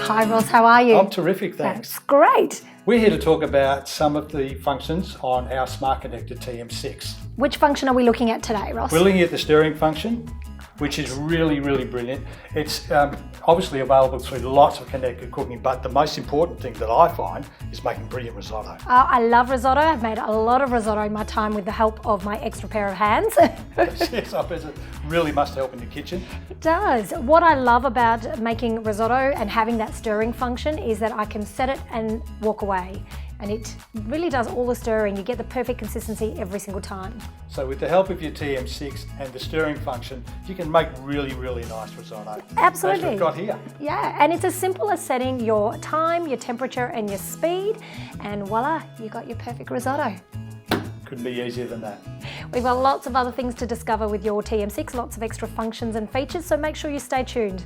Hi Ross, how are you? I'm terrific, thanks. That's great. We're here to talk about some of the functions on our Smart Connector TM6. Which function are we looking at today, Ross? We're looking at the stirring function, which is really brilliant. It's obviously available through lots of connected cooking, but the most important thing that I find is making brilliant risotto. I love risotto. I've made a lot of risotto in my time with the help of my extra pair of hands. Yes, I bet it really must help in the kitchen. It does. What I love about making risotto and having that stirring function is that I can set it and walk away. And it really does all the stirring. You get the perfect consistency every single time. So with the help of your TM6 and the stirring function, you can make really nice risotto. Absolutely. As we've got here. Yeah, and it's as simple as setting your time, your temperature and your speed, and voila, you got your perfect risotto. Couldn't be easier than that. We've got lots of other things to discover with your TM6, lots of extra functions and features, so make sure you stay tuned.